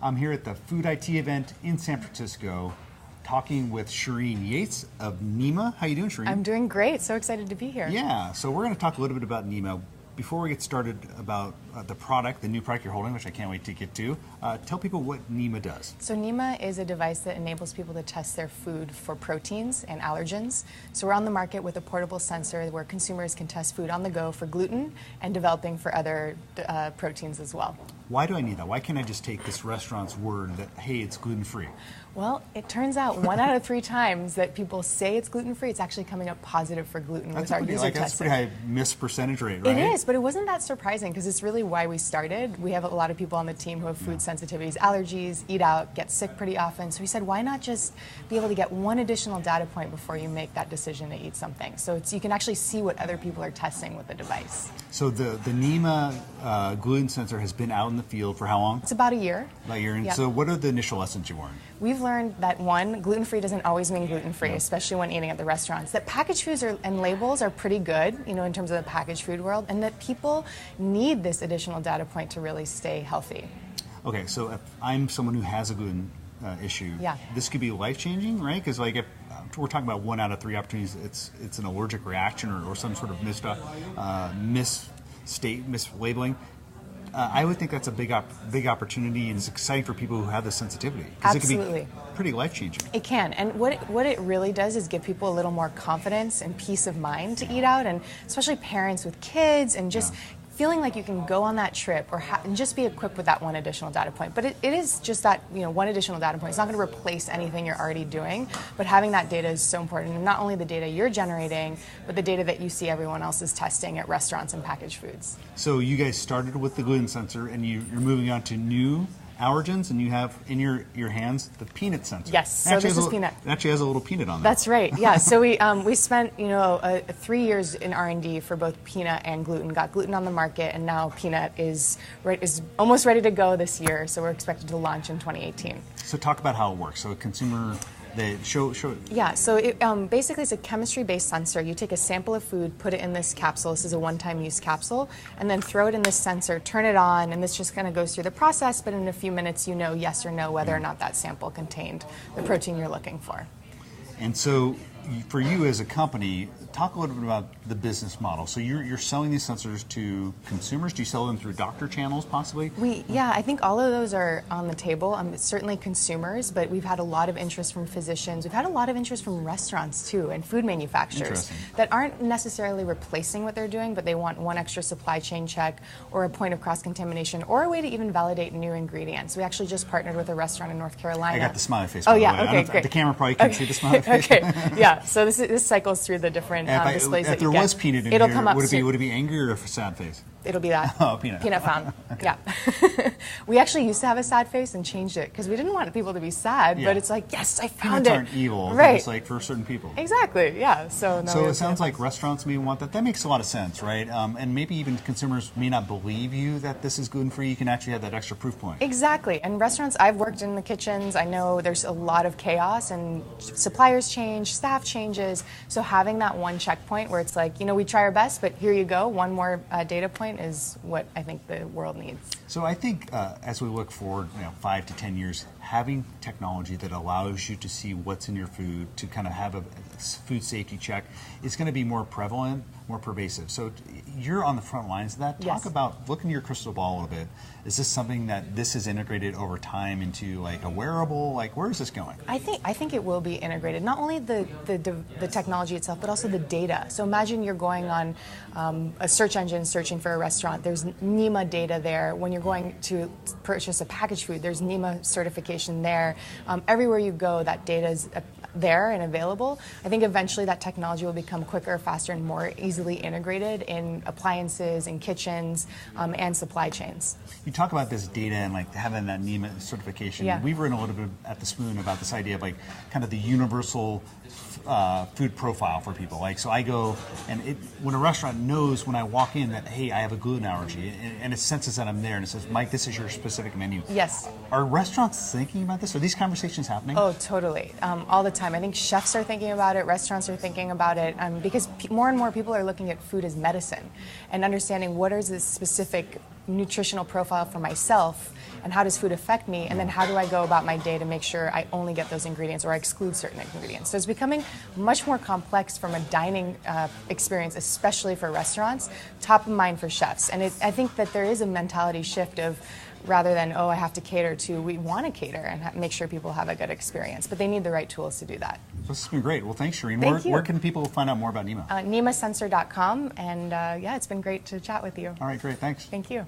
I'm here at the Food IT event in San Francisco, talking with Shireen Yates of Nema. How you doing, Shireen? I'm doing great. So excited to be here. Yeah, so we're going to talk a little bit about Nema. Before we get started about the product, the new product you're holding, which I can't wait to get to, tell people what Nema does. So Nema is a device that enables people to test their food for proteins and allergens. So we're on the market with a portable sensor where consumers can test food on the go for gluten and developing for other proteins as well. Why do I need that? Why can't I just take this restaurant's word that, hey, it's gluten-free? Well, it turns out 1 out of 3 times that people say it's gluten-free, it's actually coming up positive for gluten with our user testing. That's a pretty high miss percentage rate, right? It is, but it wasn't that surprising because it's really why we started. We have a lot of people on the team who have food sensitivities, allergies, eat out, get sick pretty often. So we said, why not just be able to get one additional data point before you make that decision to eat something? So you can actually see what other people are testing with the device. So the Nema gluten sensor has been out in the field for how long? It's about a year. About a year. And Yep. so what are the initial lessons you learned? We've learned that, one, gluten-free doesn't always mean gluten-free, especially when eating at the restaurants. That packaged foods and labels are pretty good, in terms of the packaged food world, and that people need this additional data point to really stay healthy. Okay, so if I'm someone who has a gluten issue, this could be life-changing, right? Because if we're talking about 1 out of 3 opportunities, it's an allergic reaction or some sort of mislabeling. I would think that's a big opportunity, and it's exciting for people who have this sensitivity. Absolutely. It can be pretty life-changing. It can, and what it really does is give people a little more confidence and peace of mind to eat out, and especially parents with kids, and just feeling like you can go on that trip and just be equipped with that one additional data point. But it is just that one additional data point. It's not going to replace anything you're already doing, but having that data is so important. And not only the data you're generating, but the data that you see everyone else is testing at restaurants and packaged foods. So you guys started with the gluten sensor, and you're moving on to new allergens, and you have in your hands the peanut sensor. Yes, so this is peanut. It actually has a little peanut on there. That's right, yeah. So we spent 3 years in R&D for both peanut and gluten, got gluten on the market, and now peanut is almost ready to go this year, so we're expected to launch in 2018. So talk about how it works. So a consumer, show it. Yeah, so basically it's a chemistry-based sensor. You take a sample of food, put it in this capsule. This is a one-time use capsule, and then throw it in this sensor, turn it on, and this just kind of goes through the process, but in a few minutes you know yes or no whether or not that sample contained the protein you're looking for. And so for you as a company, talk a little bit about the business model. So you're selling these sensors to consumers. Do you sell them through doctor channels possibly? I think all of those are on the table. Certainly consumers, but we've had a lot of interest from physicians. We've had a lot of interest from restaurants too, and food manufacturers that aren't necessarily replacing what they're doing, but they want one extra supply chain check or a point of cross-contamination or a way to even validate new ingredients. We actually just partnered with a restaurant in North Carolina. I got the smiley face. Oh by yeah, the way. okay, great. The camera probably can't see the smiley face. Okay, yeah. So this cycles through the different displays that you get. If there was peanut in It'll here, come up would it be angry or a sad face? It'll be that. Oh, peanut. Peanut found. Okay. Yeah. We actually used to have a sad face and changed it because we didn't want people to be sad, but it's like, yes, I found Peanuts it. aren't evil. Right. It's like for certain people. Exactly, yeah. So it sounds like restaurants may want that. That makes a lot of sense, right? And maybe even consumers may not believe you that this is gluten-free. You can actually have that extra proof point. Exactly. And restaurants, I've worked in the kitchens. I know there's a lot of chaos and suppliers change, staff changes. So having that one checkpoint where it's like, we try our best, but here you go. One more data point is what I think the world needs. So I think as we look forward 5 to 10 years, having technology that allows you to see what's in your food, to kind of have a food safety check, is going to be more prevalent, more pervasive. So you're on the front lines of that. Talk about, look into your crystal ball a little bit. Is this something that this is integrated over time into like a wearable? Like, where is this going? I think it will be integrated. Not only the technology itself, but also the data. So imagine you're going on a search engine searching for a restaurant. There's Nema data there. When you're going to purchase a packaged food, there's Nema certification there. Everywhere you go, that data is there and available. I think eventually that technology will become quicker, faster, and more easily integrated in appliances, in kitchens, and supply chains. You talk about this data and like having that Nema certification. Yeah. We've written a little bit at the Spoon about this idea of like kind of the universal food profile for people. Like, so I go and when a restaurant knows when I walk in that, hey, I have a gluten allergy, and it senses that I'm there and it says, Mike, this is your specific menu. Yes. Are restaurants thinking about this? Are these conversations happening? Oh, totally. All the time. I think chefs are thinking about it, restaurants are thinking about it, because more and more people are looking at food as medicine and understanding what is the specific nutritional profile for myself and how does food affect me, and then how do I go about my day to make sure I only get those ingredients or I exclude certain ingredients. So it's becoming much more complex from a dining experience, especially for restaurants, top of mind for chefs. And I think that there is a mentality shift of, rather than, oh, I have to cater, to we want to cater and make sure people have a good experience. But they need the right tools to do that. This has been great. Well, thanks, Shireen. Thank you. Where can people find out more about Nema? NemaSensor.com. And yeah, it's been great to chat with you. All right, great. Thanks. Thank you.